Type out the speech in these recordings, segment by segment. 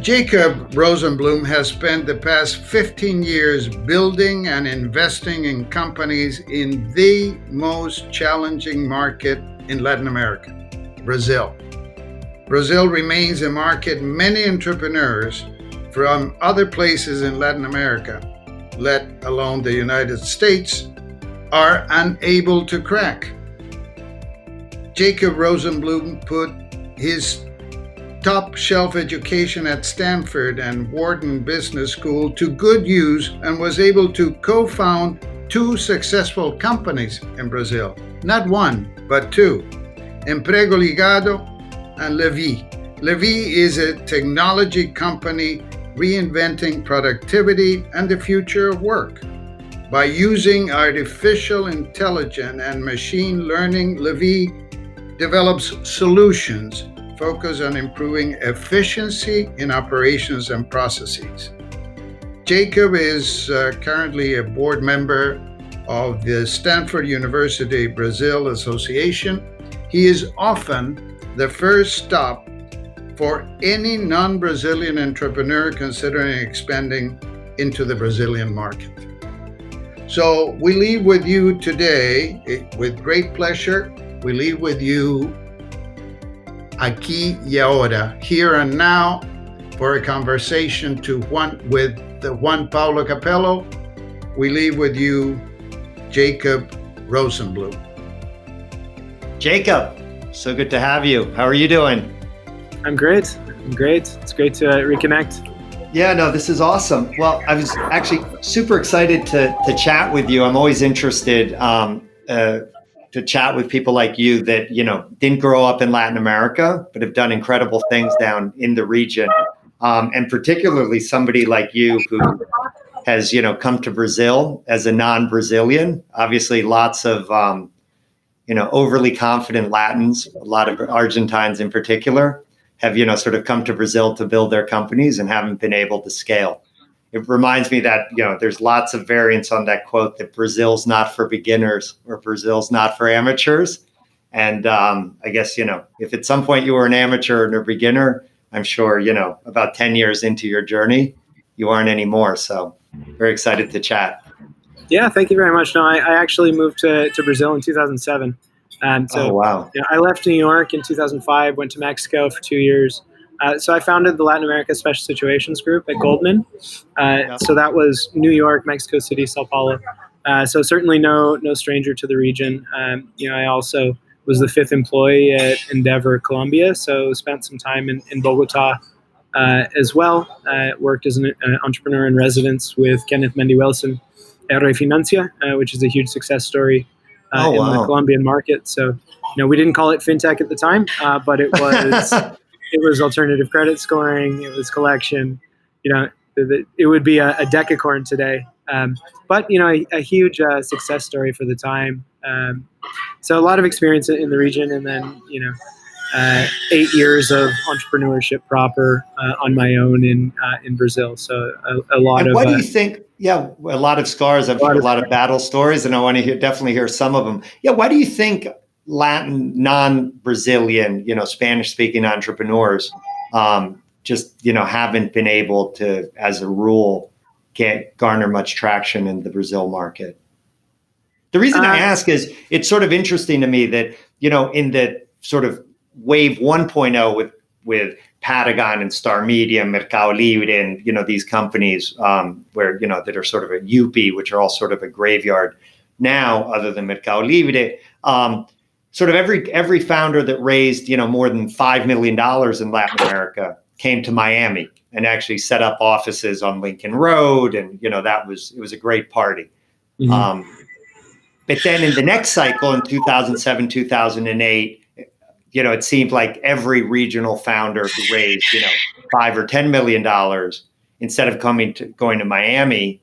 Jacob Rosenbloom has spent the past 15 years building and investing in companies in the most challenging market in Latin America, Brazil. Brazil remains a market many entrepreneurs from other places in Latin America, let alone the United States, are unable to crack. Jacob Rosenbloom put his top shelf education at Stanford and Wharton Business School to good use and was able to co-found two successful companies in Brazil. Not one, but two. Emprego Ligado and LEVEE. LEVEE is a technology company reinventing productivity and the future of work. By using artificial intelligence and machine learning, LEVEE develops solutions focused on improving efficiency in operations and processes. Jacob is currently a board member of the Stanford University Brazil Association. He is often the first stop for any non-Brazilian entrepreneur considering expanding into the Brazilian market. So we leave with you today with great pleasure. We leave with you aquí y ahora, here and now, for a conversation with Juan Pablo Cappello. We leave with you Jacob Rosenbloom. Jacob, so good to have you. How are you doing? I'm great. It's great to reconnect. Yeah, no, this is awesome. Well, I was actually super excited to chat with you. I'm always interested to chat with people like you that, didn't grow up in Latin America, but have done incredible things down in the region. And particularly somebody like you who has, come to Brazil as a non-Brazilian. Obviously, lots of, overly confident Latins, a lot of Argentines in particular, have, sort of come to Brazil to build their companies and haven't been able to scale. It reminds me that, there's lots of variants on that quote that Brazil's not for beginners or Brazil's not for amateurs. And I guess, if at some point you were an amateur and a beginner, I'm sure, about 10 years into your journey, you aren't anymore. So very excited to chat. Yeah, thank you very much. No, I actually moved to Brazil in 2007. Oh, wow. I left New York in 2005, went to Mexico for 2 years. So I founded the Latin America Special Situations Group at Goldman. So that was New York, Mexico City, Sao Paulo. So certainly no stranger to the region. I also was the 5th employee at Endeavor Colombia, so spent some time in Bogota as well. Worked as an entrepreneur in residence with Kenneth Mendy Wilson at Refinancia, which is a huge success story in the Colombian market. So, we didn't call it fintech at the time, but it was it was alternative credit scoring, it was collection. It would be a decacorn today, but a huge success story for the time. So a lot of experience in the region, and then 8 years of entrepreneurship proper on my own in Brazil. So a lot and of. What do you think? Yeah, a lot of scars. I'm sure a lot of battle stories, and I want to definitely hear some of them. Yeah, why do you think Latin, non-Brazilian, Spanish-speaking entrepreneurs just haven't been able to, as a rule, garner much traction in the Brazil market? The reason I ask is it's sort of interesting to me that, in the sort of wave 1.0 with Patagon and Star Media, Mercado Libre, and, these companies where, that are sort of a UP, which are all sort of a graveyard now, other than Mercado Libre. Sort of every founder that raised, more than $5 million in Latin America came to Miami and actually set up offices on Lincoln Road. And, it was a great party. Mm-hmm. But then in the next cycle in 2007, 2008, it seemed like every regional founder who raised, $5 or $10 million, instead of going to Miami,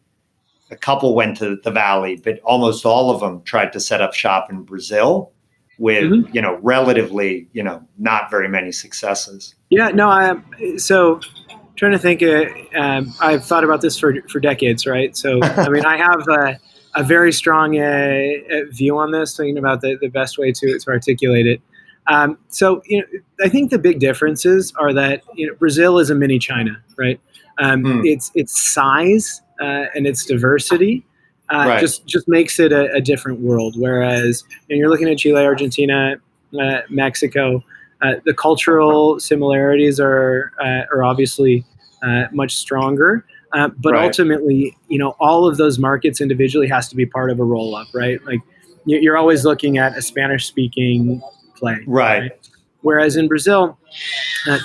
a couple went to the Valley, but almost all of them tried to set up shop in Brazil with, relatively, not very many successes. Yeah, no, so trying to think, I've thought about this for decades, right? So, I have a very strong view on this, thinking about the best way to articulate it. So, I think the big differences are that Brazil is a mini China, right? Its size and its diversity just makes it a different world. Whereas you're looking at Chile, Argentina, Mexico, the cultural similarities are obviously much stronger. But ultimately, all of those markets individually has to be part of a roll up, right? Like you're always looking at a Spanish speaking play, right? Whereas in Brazil,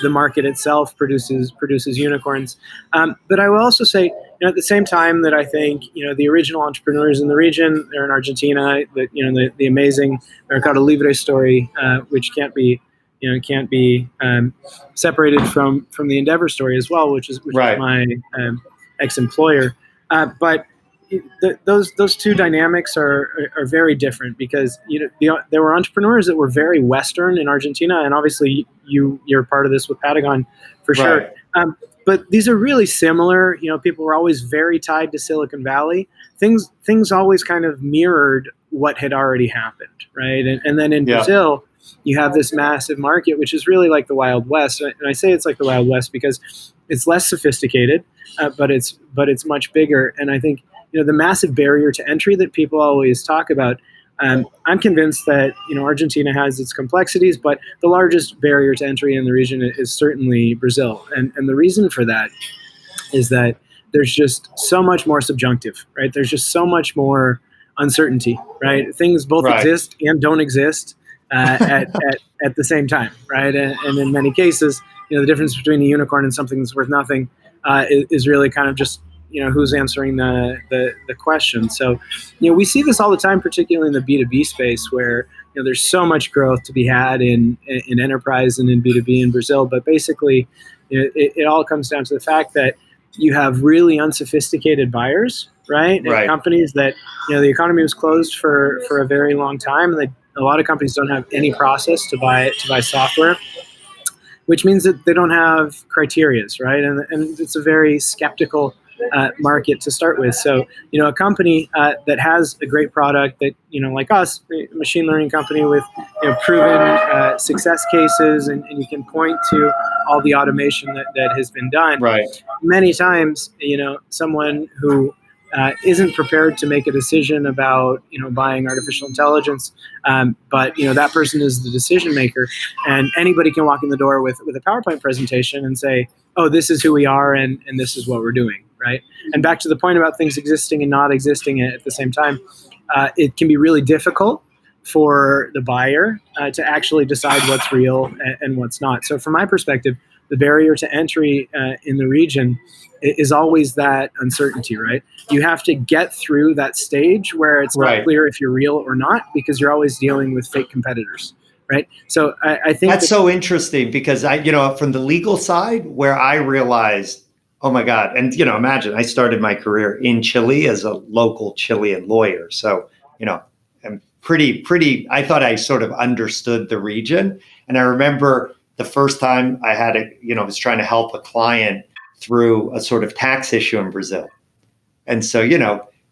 the market itself produces unicorns. But I will also say, at the same time that I think the original entrepreneurs in the region, they're in Argentina. The amazing Mercado Libre story, which can't be separated from the Endeavor story as well, which is my ex-employer. But those two dynamics are very different because there were entrepreneurs that were very Western in Argentina, and obviously you're part of this with Patagon for sure. But these are really similar. People were always very tied to Silicon Valley. Things always kind of mirrored what had already happened, right? And then in Brazil, you have this massive market, which is really like the Wild West. And I say it's like the Wild West because it's less sophisticated, but it's much bigger. And I think the massive barrier to entry that people always talk about. I'm convinced that Argentina has its complexities, but the largest barrier to entry in the region is certainly Brazil. And the reason for that is that there's just so much more subjunctive, right? There's just so much more uncertainty, right? Things both exist and don't exist at the same time, right? And in many cases, the difference between a unicorn and something that's worth nothing is really kind of just who's answering the question. So we see this all the time, particularly in the B2B space, where there's so much growth to be had in enterprise and in B2B in Brazil. But basically, it all comes down to the fact that you have really unsophisticated buyers, right? And companies that the economy was closed for a very long time, and a lot of companies don't have any process to buy software, which means that they don't have criterias, right? And it's a very skeptical market to start with. So, a company that has a great product that, like us, a machine learning company with proven success cases, and you can point to all the automation that has been done. Many times, someone who isn't prepared to make a decision about buying artificial intelligence, but that person is the decision maker, and anybody can walk in the door with a PowerPoint presentation and say, oh, this is who we are, and this is what we're doing, right? And back to the point about things existing and not existing at the same time, it can be really difficult for the buyer to actually decide what's real and what's not. So from my perspective, the barrier to entry in the region is always that uncertainty, right? You have to get through that stage where it's not clear if you're real or not, because you're always dealing with fake competitors, right? So I think that's so interesting, because from the legal side, where I realized, oh my God, and imagine I started my career in Chile as a local Chilean lawyer. So, I'm pretty, I thought I sort of understood the region. And I remember the first time I had was trying to help a client through a sort of tax issue in Brazil. And so,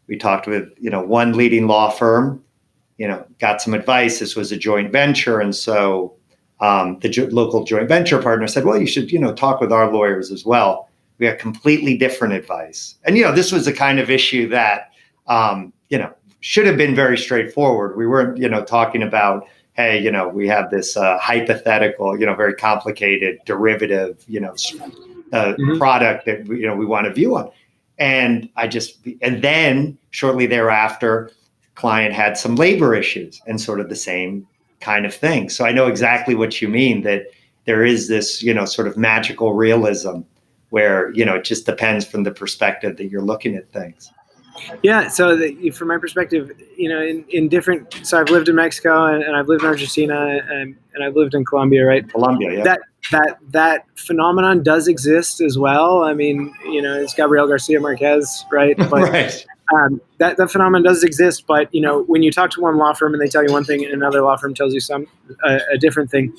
we talked with, one leading law firm, got some advice. This was a joint venture. And so the local joint venture partner said, well, you should, talk with our lawyers as well. We got completely different advice. And, this was the kind of issue that, should have been very straightforward. We weren't, talking about, hey, we have this hypothetical, very complicated derivative, product that, we want to view on. And then shortly thereafter, client had some labor issues and sort of the same kind of thing. So I know exactly what you mean, that there is this, sort of magical realism where, it just depends from the perspective that you're looking at things. Yeah. So from my perspective, in different, so I've lived in Mexico and I've lived in Argentina and I've lived in Colombia, right? Colombia, yeah. That phenomenon does exist as well. I mean, it's Gabriel Garcia Marquez, right? But, that phenomenon does exist. But, when you talk to one law firm and they tell you one thing and another law firm tells you a different thing,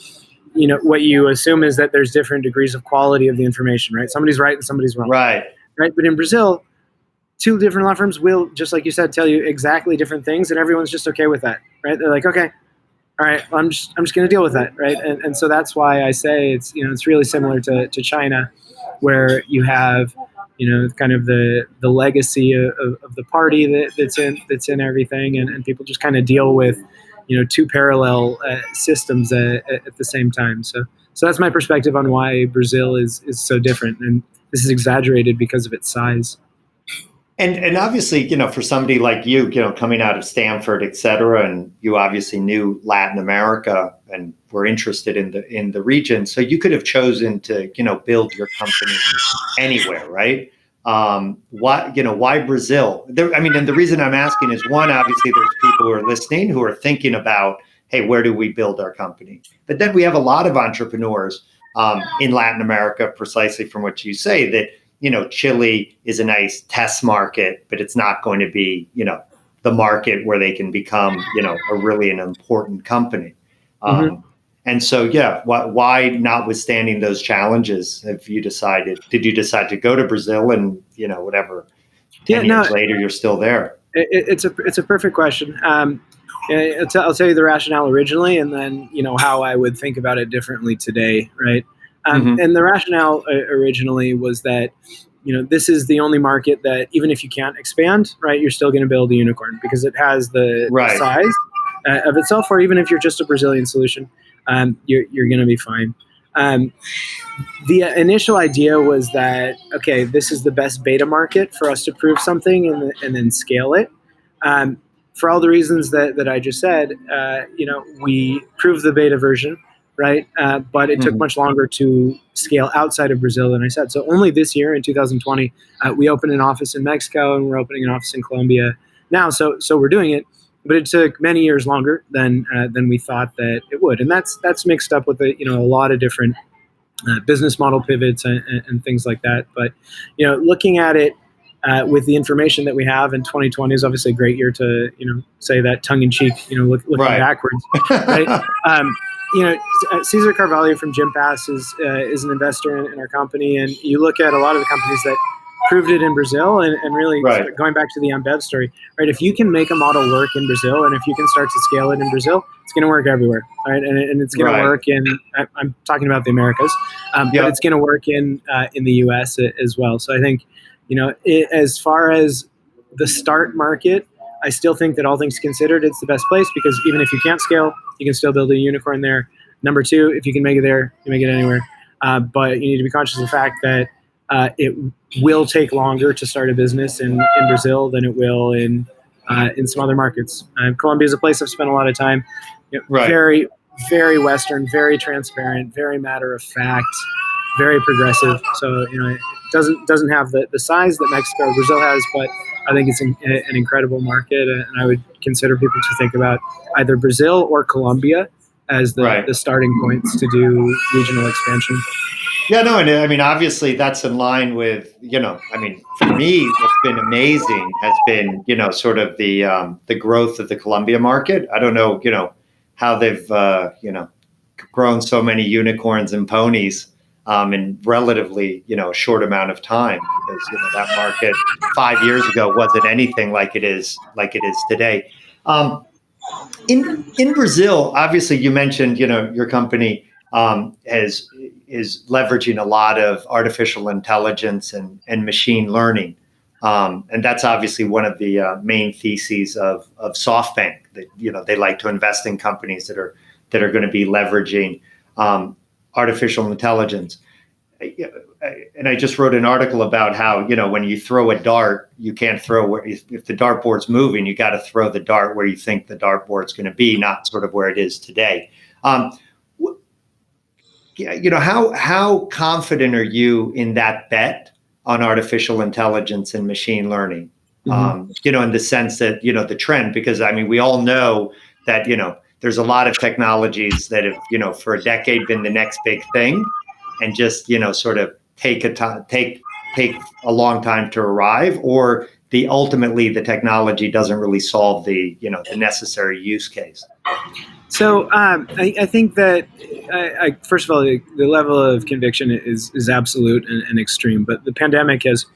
what you assume is that there's different degrees of quality of the information, right? Somebody's right and somebody's wrong. Right. But in Brazil, two different law firms will, just like you said, tell you exactly different things, and everyone's just okay with that, right? They're like, okay, all right, well, I'm just going to deal with that, right? And so that's why I say it's really similar to China, where you have kind of the legacy of the party that's in everything, and people just kind of deal with two parallel systems at the same time. So that's my perspective on why Brazil is so different, and this is exaggerated because of its size. And obviously, for somebody like you, coming out of Stanford, et cetera, and you obviously knew Latin America and were interested in the region, so you could have chosen to build your company anywhere, right? Why Brazil? And the reason I'm asking is, one, obviously there's people who are listening who are thinking about, hey, where do we build our company? But then we have a lot of entrepreneurs in Latin America, precisely from what you say, that Chile is a nice test market, but it's not going to be the market where they can become an important company. And so, why, notwithstanding those challenges, did you decide to go to Brazil and, 10 years later, you're still there? It's a perfect question. I'll tell you the rationale originally, and then, how I would think about it differently today. Right. And the rationale originally was that, this is the only market that even if you can't expand, right, you're still going to build a unicorn because it has the size of itself, or even if you're just a Brazilian solution, you're going to be fine. The initial idea was that, okay, this is the best beta market for us to prove something and then scale it. For all the reasons that I just said, we proved the beta version, right? But it took much longer to scale outside of Brazil than I said. So only this year in 2020, we opened an office in Mexico and we're opening an office in Colombia now. So we're doing it, but it took many years longer than we thought that it would. And that's mixed up with a lot of different business model pivots and things like that. But looking at it with the information that we have in 2020 is obviously a great year to say that tongue in cheek. Looking backwards, right? Cesar Carvalho from Gympass is an investor in our company, and you look at a lot of the companies that proved it in Brazil, and really going back to the Ambev story, right? If you can make a model work in Brazil, and if you can start to scale it in Brazil, it's going to work everywhere, right? And it's going to work in. I'm talking about the Americas, but it's going to work in the U.S. as well. So I think, as far as the start market, I still think that all things considered, it's the best place because even if you can't scale, you can still build a unicorn there. Number two, if you can make it there, you make it anywhere. But you need to be conscious of the fact that it will take longer to start a business in Brazil than it will in some other markets. Colombia is a place I've spent a lot of time. Very, very Western, very transparent, very matter of fact, very progressive. So it doesn't have the size that Mexico or Brazil has, but I think it's an incredible market, and I would consider people to think about either Brazil or Colombia as the starting points to do regional expansion. Yeah, no, and I mean, obviously that's in line with, for me, what's been amazing has been, sort of the growth of the Colombia market. I don't know, how they've, grown so many unicorns and ponies in relatively, a short amount of time, because, that market 5 years ago wasn't anything like it is today. In Brazil, obviously you mentioned, your company is leveraging a lot of artificial intelligence and machine learning. And that's obviously one of the main theses of SoftBank, that, they like to invest in companies that are going to be leveraging artificial intelligence. And I just wrote an article about how, when you throw a dart, you can't throw where, if the dartboard's moving, you got to throw the dart where you think the dartboard's going to be, not sort of where it is today. How confident are you in that bet on artificial intelligence and machine learning? In the sense that, the trend, because I mean, we all know that, there's a lot of technologies that have, for a decade been the next big thing, and just, sort of take a long time to arrive, or ultimately the technology doesn't really solve the necessary use case. So I think that first of all, the level of conviction is absolute and extreme, but the pandemic has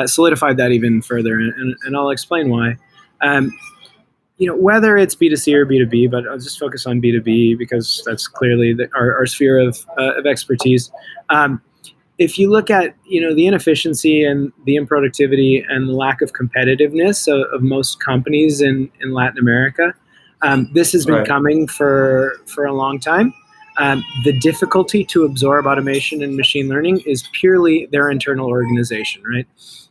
solidified that even further, and I'll explain why. whether it's B2C or B2B, but I'll just focus on B2B because that's clearly our sphere of expertise. If you look at the inefficiency and the improductivity and the lack of competitiveness of most companies in Latin America, this has been coming for a long time. The difficulty to absorb automation and machine learning is purely their internal organization, right?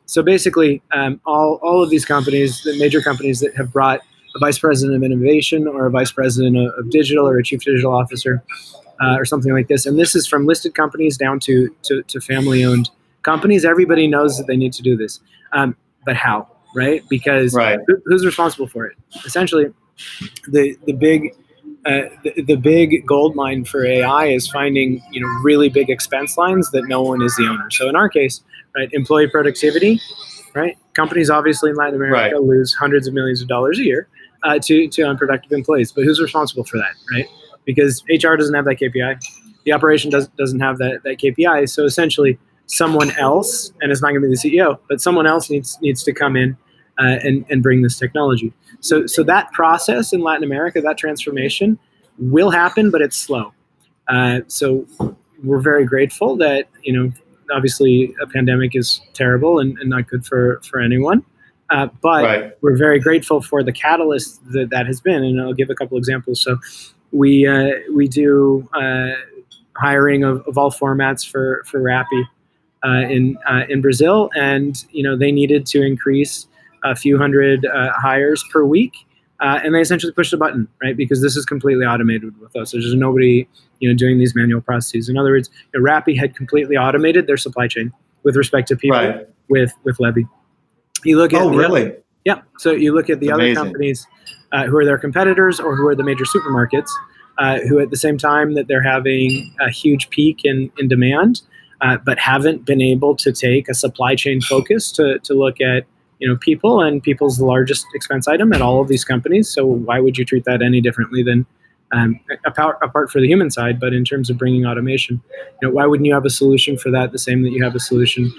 So basically, all of these companies, the major companies that have brought a vice president of innovation or a vice president of digital or a chief digital officer or something like this, and this is from listed companies down to family-owned companies. Everybody knows that they need to do this, but how, right? Because who's responsible for it? Essentially, the big gold mine for AI is finding really big expense lines that no one is the owner. So in our case, right, employee productivity, right? Companies obviously in Latin America lose hundreds of millions of dollars a year to unproductive employees, but who's responsible for that, right? Because HR doesn't have that KPI, the operation doesn't have that KPI. So essentially, someone else, and it's not going to be the CEO, but someone else needs to come in and bring this technology. So that process in Latin America, that transformation will happen, but it's slow. So we're very grateful that, obviously a pandemic is terrible and not good for anyone. But we're very grateful for the catalyst that has been, and I'll give a couple examples. So we do hiring of all formats for Rappi in Brazil, and they needed to increase a few hundred hires per week, and they essentially pushed a button, right? Because this is completely automated with us. There's nobody doing these manual processes. In other words, Rappi had completely automated their supply chain with respect to people with LEVEE. You look at so you look at the other companies who are their competitors or who are the major supermarkets, who at the same time that they're having a huge peak in demand, but haven't been able to take a supply chain focus to look at people, and people's the largest expense item at all of these companies. So why would you treat that any differently than apart for the human side, but in terms of bringing automation, why wouldn't you have a solution for that the same that you have a solution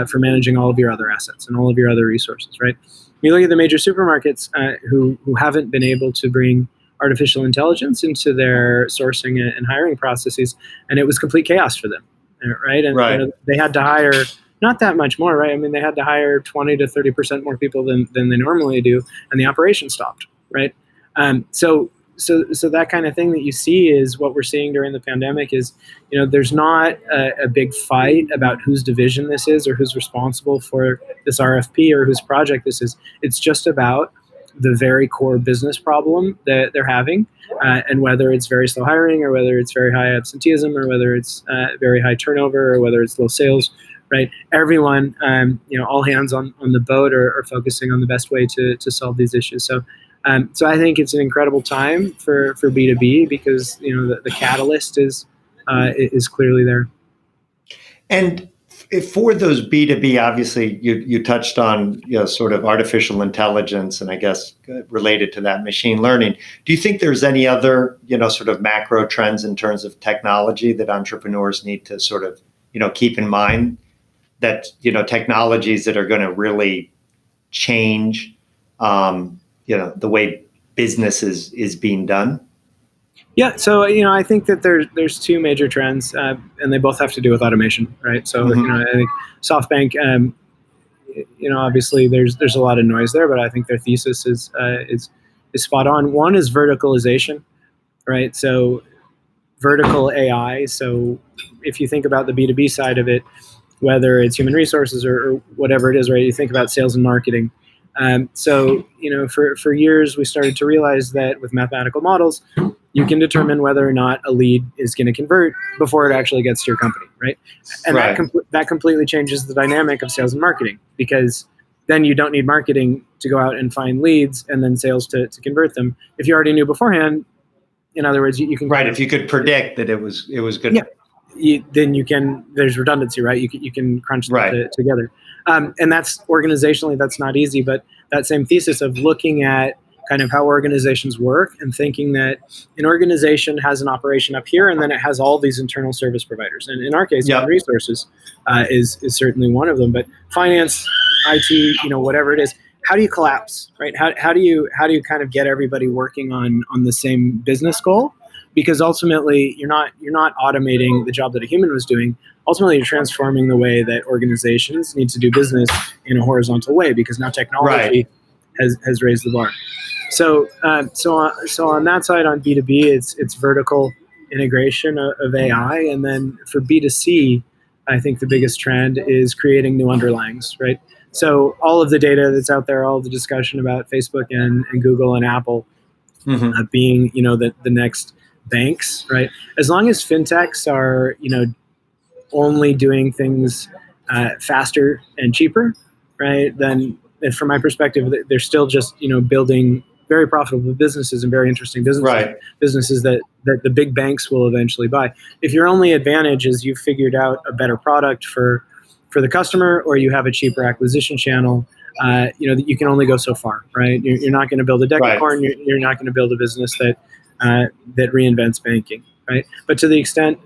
for managing all of your other assets and all of your other resources, right? You look at the major supermarkets who haven't been able to bring artificial intelligence into their sourcing and hiring processes, and it was complete chaos for them, right? And they had to hire not that much more, right? I mean, they had to hire 20 to 30% more people than they normally do, and the operation stopped, right? So that kind of thing that you see is what we're seeing during the pandemic is, there's not a big fight about whose division this is or who's responsible for this RFP or whose project this is. It's just about the very core business problem that they're having, and whether it's very slow hiring or whether it's very high absenteeism or whether it's very high turnover or whether it's low sales, right? Everyone, all hands on the boat are focusing on the best way to solve these issues. So I think it's an incredible time for B2B because the catalyst is clearly there. And for those B2B, obviously you touched on sort of artificial intelligence, and I guess related to that, machine learning. Do you think there's any other sort of macro trends in terms of technology that entrepreneurs need to sort of keep in mind, that technologies that are going to really change the way business is being done? Yeah, so I think that there's two major trends, and they both have to do with automation, right? So I think SoftBank, obviously there's a lot of noise there, but I think their thesis is spot on. One is verticalization, right? So vertical AI. So if you think about the B2B side of it, whether it's human resources or whatever it is, right? You think about sales and marketing. So for years we started to realize that with mathematical models, you can determine whether or not a lead is going to convert before it actually gets to your company, right? And that completely changes the dynamic of sales and marketing, because then you don't need marketing to go out and find leads and then sales to convert them. If you already knew beforehand, in other words, you can if you could predict that it was good. Yeah. Then you can. There's redundancy, right? You can crunch them together, and that's organizationally that's not easy. But that same thesis of looking at kind of how organizations work and thinking that an organization has an operation up here and then it has all these internal service providers. And in our case, human resources is certainly one of them. But finance, IT, whatever it is, how do you collapse, right? How do you kind of get everybody working on the same business goal? Because ultimately, you're not automating the job that a human was doing. Ultimately, you're transforming the way that organizations need to do business in a horizontal way, because now technology has raised the bar. So on that side, on B2B, it's vertical integration of AI, and then for B2C, I think the biggest trend is creating new underlyings, right? So all of the data that's out there, all the discussion about Facebook and Google and Apple being, the next banks, right? As long as fintechs are, only doing things faster and cheaper, right? Then, from my perspective, they're still just, building very profitable businesses and very interesting businesses that the big banks will eventually buy. If your only advantage is you've figured out a better product for the customer, or you have a cheaper acquisition channel, you can only go so far, right? You're not going to build a decacorn. You're not going to build a business that reinvents banking, right? But to the extent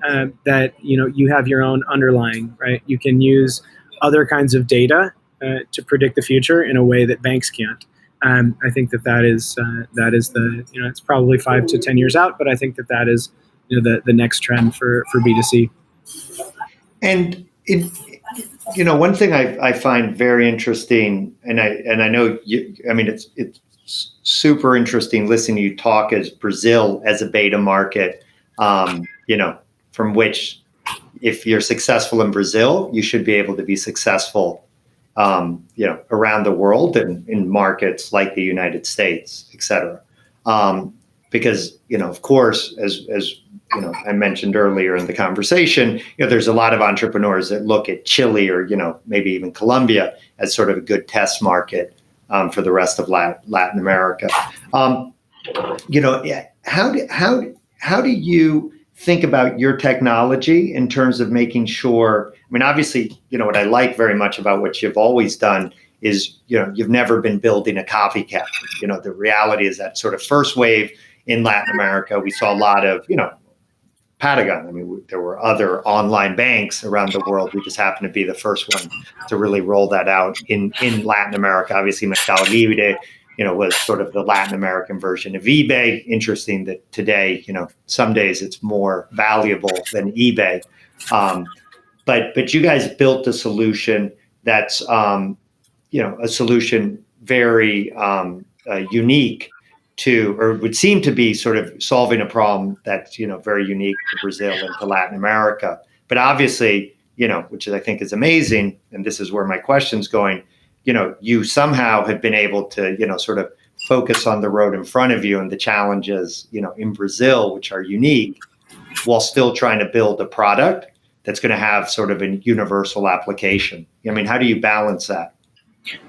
that you have your own underlying, right, you can use other kinds of data to predict the future in a way that banks can't. I think that is the it's probably 5 to 10 years out, but I think that is the next trend for B2C. And one thing I find very interesting, and I know it's super interesting listening to you talk as Brazil as a beta market, from which, if you're successful in Brazil, you should be able to be successful, around the world and in markets like the United States, et cetera. Because, of course, as I mentioned earlier in the conversation, there's a lot of entrepreneurs that look at Chile or, maybe even Colombia as sort of a good test market for the rest of Latin America. How do you think about your technology in terms of making sure? I mean, obviously, what I like very much about what you've always done is, you've never been building a copycat. The reality is that sort of first wave in Latin America, we saw a lot of, Patagon. I mean, there were other online banks around the world. We just happened to be the first one to really roll that out in Latin America. Obviously, Mercado Libre, was sort of the Latin American version of eBay. Interesting that today, some days it's more valuable than eBay. But you guys built a solution that's, a solution very unique to, or would seem to be sort of solving a problem that's, very unique to Brazil and to Latin America. But obviously, which I think is amazing, and this is where my question's going, you somehow have been able to, sort of focus on the road in front of you and the challenges, in Brazil, which are unique, while still trying to build a product that's going to have sort of a universal application. I mean, how do you balance that?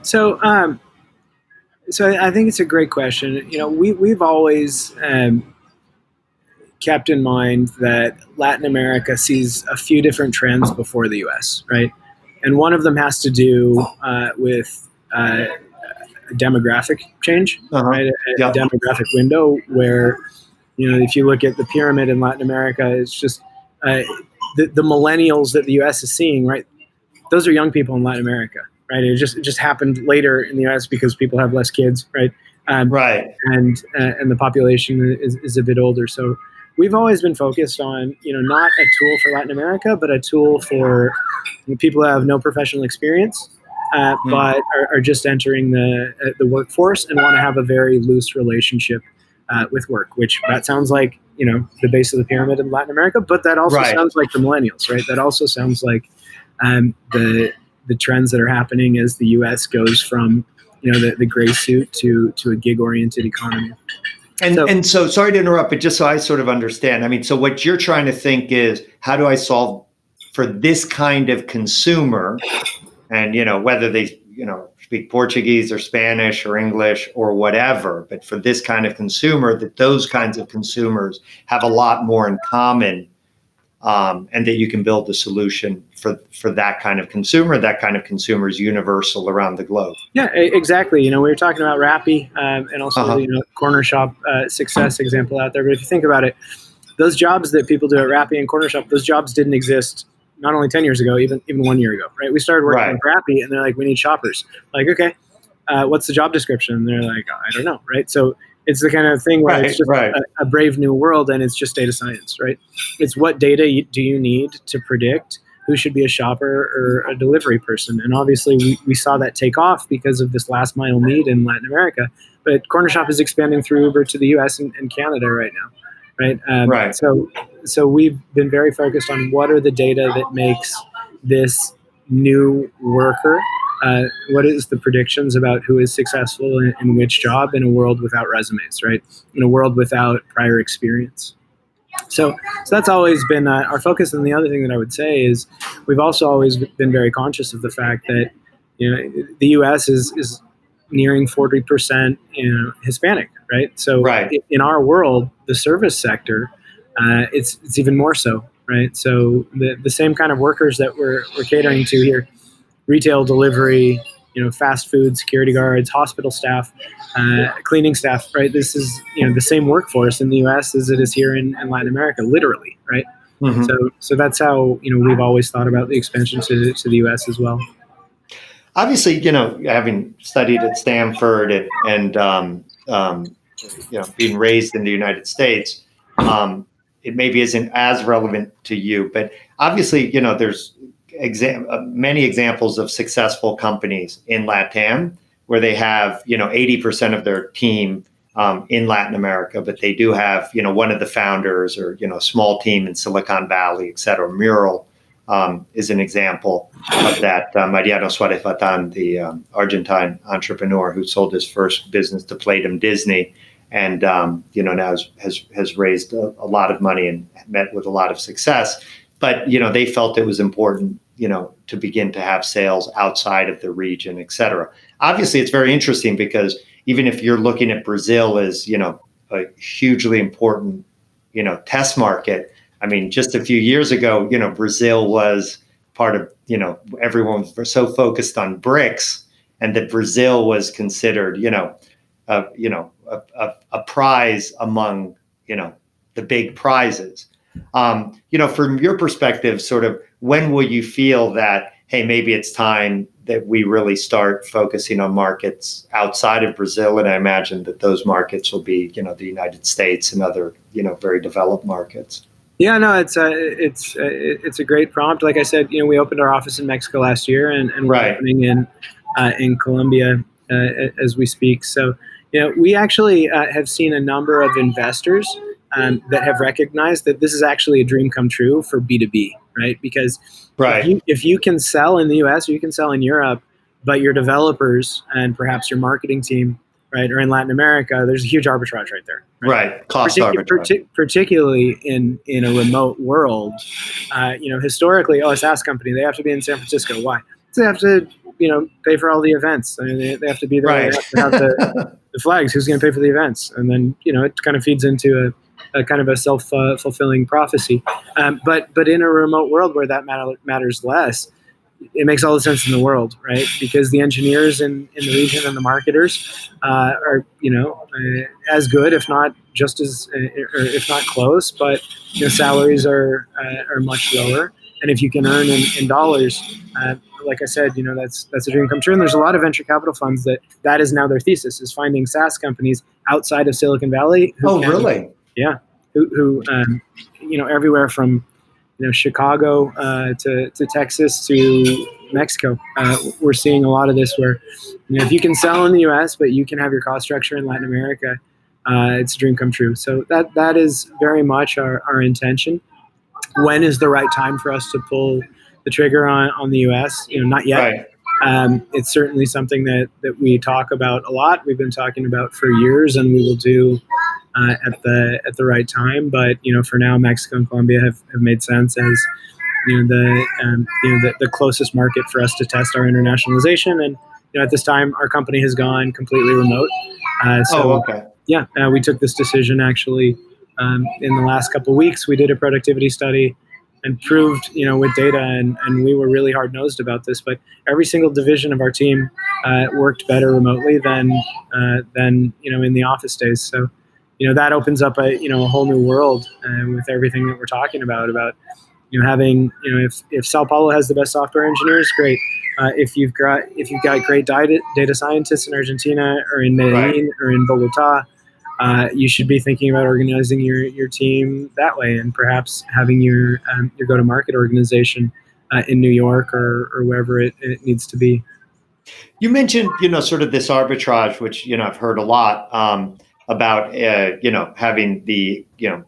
So I think it's a great question. We've always kept in mind that Latin America sees a few different trends before the U.S., right? And one of them has to do with a demographic change, right? A demographic window where, if you look at the pyramid in Latin America, it's just the millennials that the U.S. is seeing, right? Those are young people in Latin America, right? It just happened later in the U.S. because people have less kids, right? And the population is a bit older. So we've always been focused on, not a tool for Latin America, but a tool for people who have no professional experience, but are just entering the workforce and want to have a very loose relationship with work, which that sounds like, the base of the pyramid in Latin America, but that also sounds like the millennials, right? That also sounds like the trends that are happening as the U.S. goes from, the gray suit to a gig-oriented economy. And so sorry to interrupt, but just so I sort of understand, I mean, so what you're trying to think is, how do I solve for this kind of consumer, and, whether they, speak Portuguese or Spanish or English or whatever, but for this kind of consumer, that those kinds of consumers have a lot more in common, and that you can build the solution for that kind of consumer. That kind of consumer is universal around the globe. Yeah, exactly. We were talking about Rappi and also the corner shop success example out there. But if you think about it, those jobs that people do at Rappi and corner shop, those jobs didn't exist not only 10 years ago, even 1 year ago, right? We started working with Rappi and they're like, we need shoppers. Like, okay, what's the job description? And they're like, I don't know, right? So it's the kind of thing where it's just a brave new world, and it's just data science, right? It's what data do you need to predict who should be a shopper or a delivery person. And obviously we saw that take off because of this last mile need in Latin America. But Cornershop is expanding through Uber to the US and Canada right now, right? So we've been very focused on what are the data that makes this new worker, what is the predictions about who is successful in which job in a world without resumes, right? In a world without prior experience. So that's always been our focus. And the other thing that I would say is we've also always been very conscious of the fact that, the U.S. is nearing 40%, Hispanic, right? So in our world, the service sector, it's even more so, right? So the same kind of workers that we're catering to here, retail, delivery, fast food, security guards, hospital staff, cleaning staff, right? This is, the same workforce in the U.S. as it is here in Latin America, literally, right? Mm-hmm. So that's how, we've always thought about the expansion to the U.S. as well. Obviously, having studied at Stanford and being raised in the United States, it maybe isn't as relevant to you, but obviously, there's many examples of successful companies in LatAm where they have, 80% of their team in Latin America, but they do have, one of the founders or, a small team in Silicon Valley, et cetera. Mural is an example of that. Mariano Suarez Vatan, the Argentine entrepreneur who sold his first business to Playdom Disney and, now has raised a lot of money and met with a lot of success. But, they felt it was important, to begin to have sales outside of the region, et cetera. Obviously, it's very interesting because even if you're looking at Brazil as, a hugely important, test market, I mean, just a few years ago, Brazil was part of, everyone was so focused on BRICS and that Brazil was considered, a prize among, the big prizes. From your perspective, sort of when will you feel that, hey, maybe it's time that we really start focusing on markets outside of Brazil? And I imagine that those markets will be, the United States and other, very developed markets. Yeah, no, it's a great prompt. Like I said, we opened our office in Mexico last year, and we're opening in Colombia as we speak. So, we actually have seen a number of investors that have recognized that this is actually a dream come true for B2B, right? Because if you can sell in the US or you can sell in Europe, but your developers and perhaps your marketing team, right, are in Latin America, there's a huge arbitrage right there. Right. Cost arbitrage. Particularly in a remote world, historically, a SaaS company, they have to be in San Francisco. Why? They have to, pay for all the events. I mean, they have to be there. Right. They have to have the flags. Who's going to pay for the events? And then, it kind of feeds into a kind of a self-fulfilling prophecy. But in a remote world where that matters less, it makes all the sense in the world, right? Because the engineers in the region and the marketers are, as good, if not just as, or if not close, but salaries are much lower. And if you can earn in dollars, like I said, that's a dream come true. And there's a lot of venture capital funds that is now their thesis, is finding SaaS companies outside of Silicon Valley. Really? Yeah. Who everywhere from, Chicago to Texas to Mexico. We're seeing a lot of this where, if you can sell in the U.S., but you can have your cost structure in Latin America, it's a dream come true. So that is very much our intention. When is the right time for us to pull the trigger on the U.S.? Not yet. Right. It's certainly something that we talk about a lot. We've been talking about for years, and we will do at the right time. But for now, Mexico and Colombia have made sense as the closest market for us to test our internationalization. And at this time, our company has gone completely remote. We took this decision actually in the last couple of weeks. We did a productivity study and proved, with data, and we were really hard-nosed about this, but every single division of our team worked better remotely than in the office days. So, that opens up a whole new world with everything that we're talking about having, if Sao Paulo has the best software engineers, great. If you've got great data scientists in Argentina or in Medellin or in Bogota, you should be thinking about organizing your team that way, and perhaps having your go-to-market organization in New York or wherever it needs to be. You mentioned, sort of this arbitrage, which, I've heard a lot about, having the,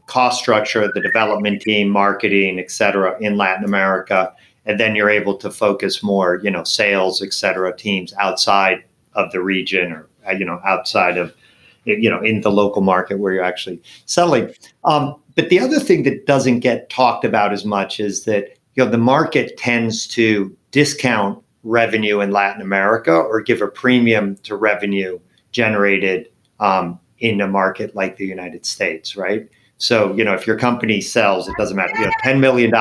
cost structure, the development team, marketing, et cetera, in Latin America. And then you're able to focus more, sales, et cetera, teams outside of the region or, outside of, in the local market where you're actually selling. But the other thing that doesn't get talked about as much is that, the market tends to discount revenue in Latin America or give a premium to revenue generated in a market like the United States, right? So, if your company sells, it doesn't matter, $10 million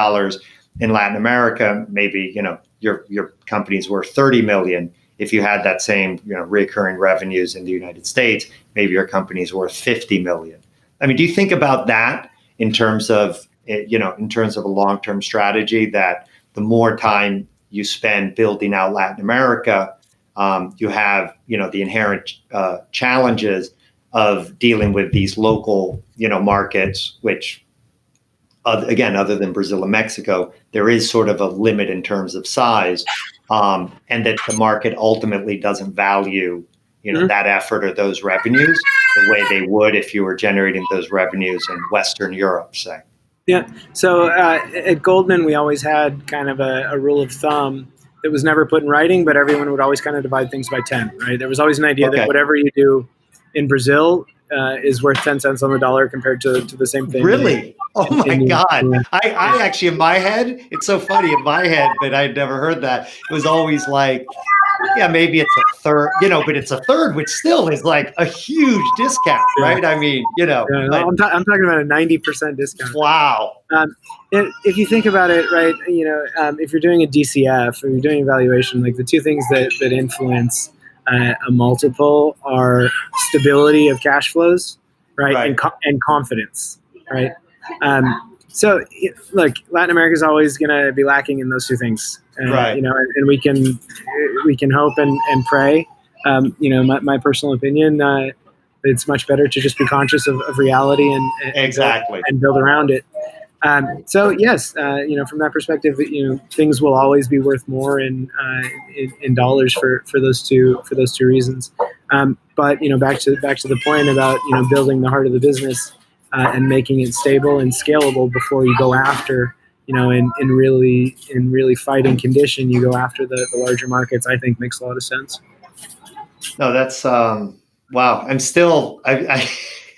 in Latin America, maybe, your company's worth 30 million. If you had that same, recurring revenues in the United States, maybe your company's worth 50 million. I mean, do you think about that in terms of, in terms of a long-term strategy, that the more time you spend building out Latin America, you have, the inherent challenges of dealing with these local, markets, which, again, other than Brazil and Mexico, there is sort of a limit in terms of size, and that the market ultimately doesn't value, that effort or those revenues the way they would if you were generating those revenues in Western Europe, say. Yeah. So at Goldman, we always had kind of a rule of thumb that was never put in writing, but everyone would always kind of divide things by 10, right? There was always an idea that whatever you do in Brazil is worth 10 cents on the dollar compared to the same thing. Really? Oh my God. Yeah. I actually, in my head, it's so funny in my head, but I'd never heard that. It was always like, yeah, maybe it's a third, but it's a third, which still is like a huge discount, right? I mean, I'm talking about a 90% discount. Wow. If you think about it, right, if you're doing a DCF or you're doing evaluation, like the two things that influence a multiple are stability of cash flows, right? And confidence, right? So look, Latin America is always going to be lacking in those two things, right? And we can hope and pray. My personal opinion, it's much better to just be conscious of reality and build around it. So yes, from that perspective, things will always be worth more in dollars for those two reasons. But back to the point about building the heart of the business and making it stable and scalable before you go after in really fighting condition, you go after the larger markets. I think makes a lot of sense. No, that's wow. I'm still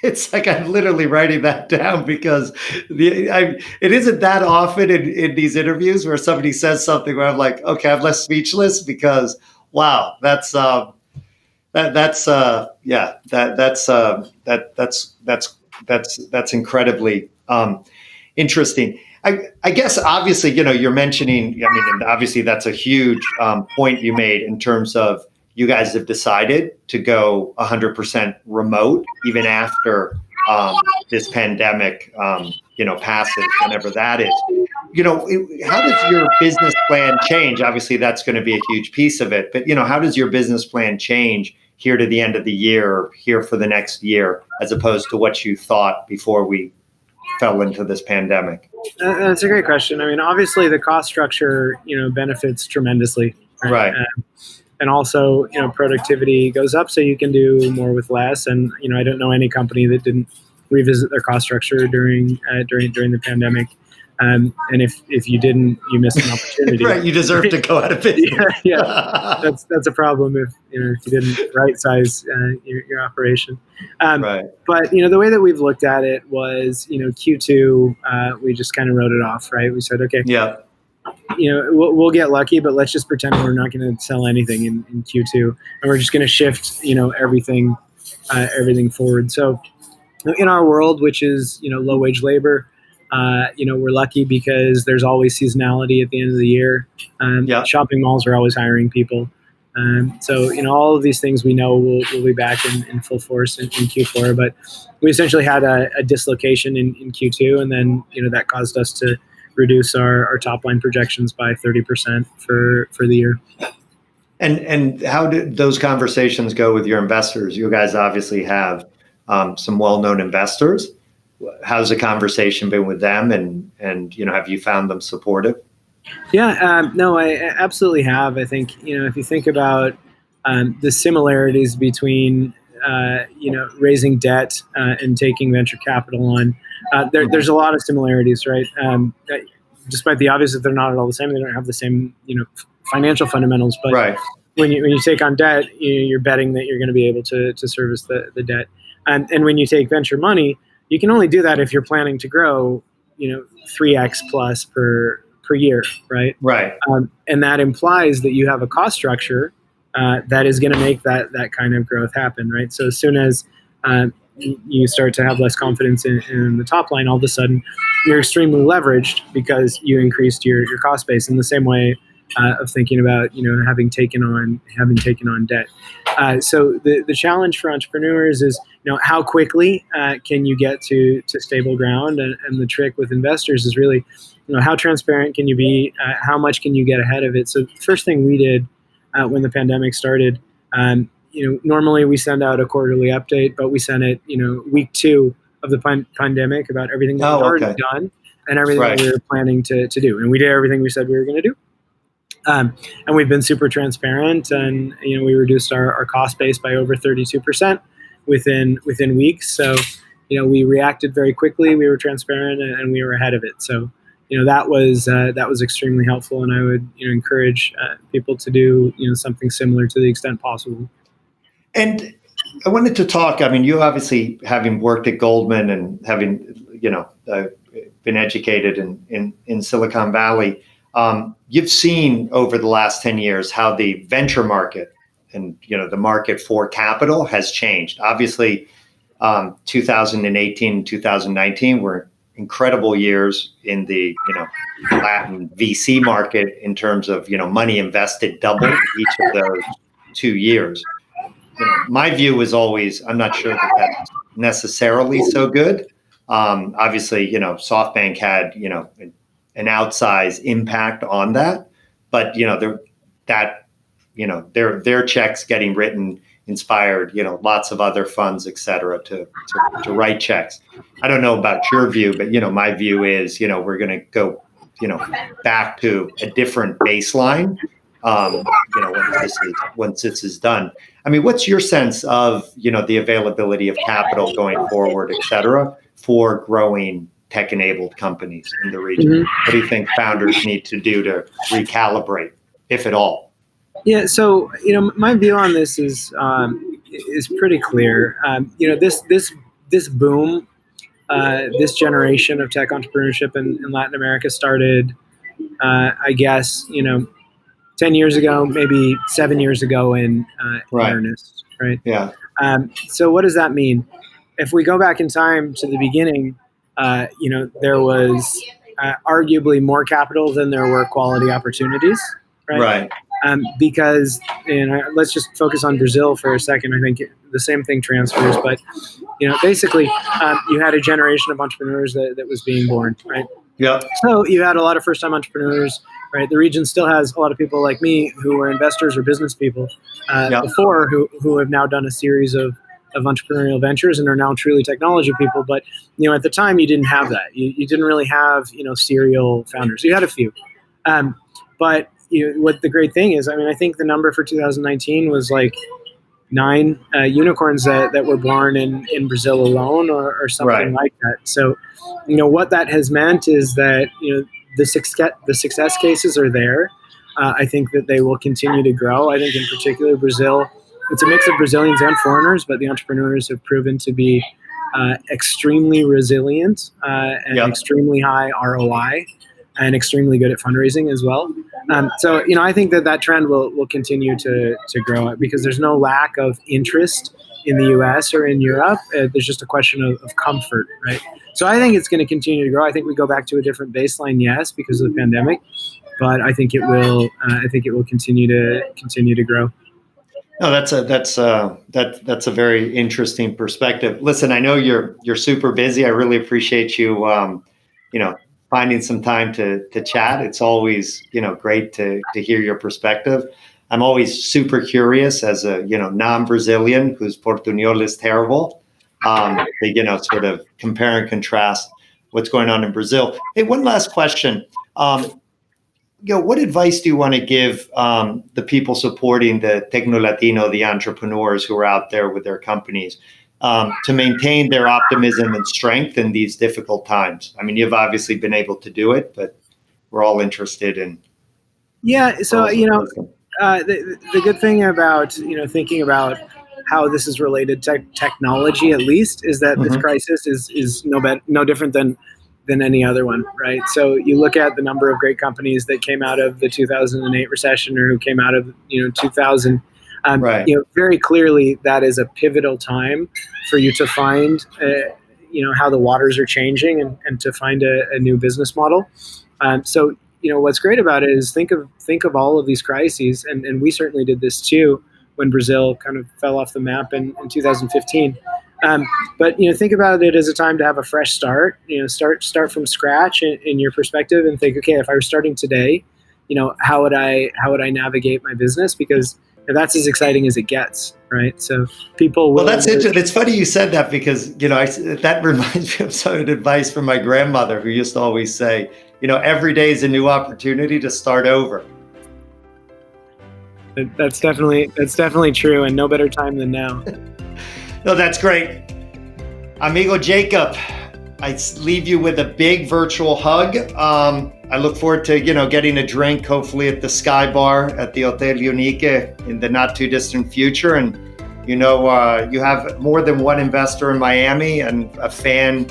it's like I'm literally writing that down because it isn't that often in these interviews where somebody says something where I'm like, okay, I'm less speechless because wow, that's incredibly interesting. I guess obviously, you're mentioning, and obviously that's a huge point you made in terms of you guys have decided to go 100% remote even after this pandemic, passes, whenever that is. How does your business plan change? Obviously, that's going to be a huge piece of it. But, how does your business plan change here to the end of the year or here for the next year as opposed to what you thought before we fell into this pandemic? That's a great question. Obviously, the cost structure, benefits tremendously. Right. And also, productivity goes up, so you can do more with less. And I don't know any company that didn't revisit their cost structure during the pandemic. And if you didn't, you missed an opportunity. Right, you deserve to go out of business. Yeah. That's a problem if you didn't right size your operation. Right. But the way that we've looked at it was Q2 we just kind of wrote it off. Right, we said okay. Yeah. We'll get lucky, but let's just pretend we're not going to sell anything in Q2, and we're just going to shift, everything forward. So, in our world, which is low wage labor, we're lucky because there's always seasonality at the end of the year. Shopping malls are always hiring people. So, all of these things we know will be back in full force in Q4. But we essentially had a dislocation in Q2, and then that caused us to reduce our top line projections by 30% for the year. And how did those conversations go with your investors? You guys obviously have some well-known investors. How's the conversation been with them, and have you found them supportive? Yeah, no, I absolutely have. I think, if you think about the similarities between, raising debt and taking venture capital on, there's a lot of similarities, right? Despite the obvious that they're not at all the same, they don't have the same, financial fundamentals. But right. when you take on debt, you're betting that you're going to be able to service the debt. And when you take venture money, you can only do that if you're planning to grow, 3x plus per year, right? Right. And that implies that you have a cost structure that is going to make that kind of growth happen, right? So as soon as you start to have less confidence in the top line, all of a sudden you're extremely leveraged because you increased your cost base in the same way of thinking about, having taken on debt. So the challenge for entrepreneurs is, how quickly can you get to stable ground? And the trick with investors is really, how transparent can you be? How much can you get ahead of it? So the first thing we did when the pandemic started, normally we send out a quarterly update, but we sent it, week 2 of the pandemic about everything that we'd already done and everything that we were planning to do. And we did everything we said we were going to do. And we've been super transparent, and we reduced our cost base by over 32% within weeks. So we reacted very quickly. We were transparent, and we were ahead of it. So that was extremely helpful, and I would encourage people to do something similar to the extent possible. And I wanted to talk. I mean, you obviously, having worked at Goldman and having been educated in Silicon Valley. You've seen over the last 10 years how the venture market and the market for capital has changed. Obviously, 2018, 2019 were incredible years in the Latin VC market in terms of money invested doubled each of those 2 years. My view was always, I'm not sure that that's necessarily so good. Obviously, SoftBank had an outsized impact on that, but their checks getting written inspired lots of other funds, et cetera, to write checks. I don't know about your view, but my view is we're going to go back to a different baseline once this is done. I mean, what's your sense of the availability of capital going forward, et cetera, for growing tech-enabled companies in the region? Mm-hmm. What do you think founders need to do to recalibrate, if at all? Yeah, so my view on this is pretty clear. This boom, this generation of tech entrepreneurship in Latin America started, I guess 10 years ago, maybe 7 years ago in earnest, right? Yeah. So what does that mean? If we go back in time to the beginning, there was arguably more capital than there were quality opportunities, right? Right. Because let's just focus on Brazil for a second. I think the same thing transfers, but basically, you had a generation of entrepreneurs that was being born, right? Yeah. So you had a lot of first-time entrepreneurs, right? The region still has a lot of people like me who were investors or business people before who have now done a series of entrepreneurial ventures and are now truly technology people. But at the time, you didn't have that. You didn't really have serial founders. You had a few, but what the great thing is, I think the number for 2019 was like 9 unicorns that were born in Brazil alone, or something like that. So, what that has meant is that the success cases are there. I think that they will continue to grow. I think in particular Brazil, it's a mix of Brazilians and foreigners, but the entrepreneurs have proven to be extremely resilient and extremely high ROI and extremely good at fundraising as well. So, I think that trend will continue to grow because there's no lack of interest in the US or in Europe. There's just a question of comfort, right? So I think it's going to continue to grow. I think we go back to a different baseline, yes, because of the pandemic, but I think it will continue to grow. No, that's a very interesting perspective. Listen, I know you're super busy. I really appreciate you, finding some time to chat. It's always, great to hear your perspective. I'm always super curious as a, non-Brazilian whose Portuñol is terrible, to, sort of compare and contrast what's going on in Brazil. Hey, one last question. What advice do you want to give the people supporting the Tecno Latino, the entrepreneurs who are out there with their companies, to maintain their optimism and strength in these difficult times? I mean, you've obviously been able to do it, but we're all interested in. Yeah. So, the good thing about, thinking about how this is related to technology, at least, is that this crisis is no different than any other one, right? So you look at the number of great companies that came out of the 2008 recession or who came out of 2000. Right. Very clearly that is a pivotal time for you to find how the waters are changing and to find a new business model. So what's great about it is think of all of these crises, and we certainly did this too when Brazil kind of fell off the map in 2015. But think about it as a time to have a fresh start. Start from scratch in your perspective, and think, okay, if I were starting today, how would I navigate my business? Because that's as exciting as it gets, right? So people will. Well, that's interesting. It's funny you said that because that reminds me of some advice from my grandmother, who used to always say, every day is a new opportunity to start over. That's definitely true, and no better time than now. No, that's great. Amigo Jacob, I leave you with a big virtual hug. I look forward to, getting a drink, hopefully at the Sky Bar at the Hotel Unique in the not too distant future. And, you have more than one investor in Miami and a fan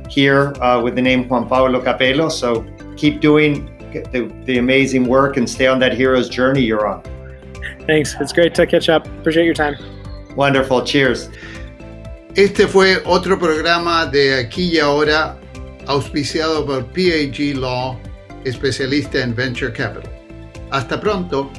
here with the name Juan Pablo Cappello. So keep doing the amazing work and stay on that hero's journey you're on. Thanks. It's great to catch up. Appreciate your time. Wonderful. Cheers. Este fue otro programa de Aquí y Ahora, auspiciado por PAG.law, especialista en Venture Capital. Hasta pronto.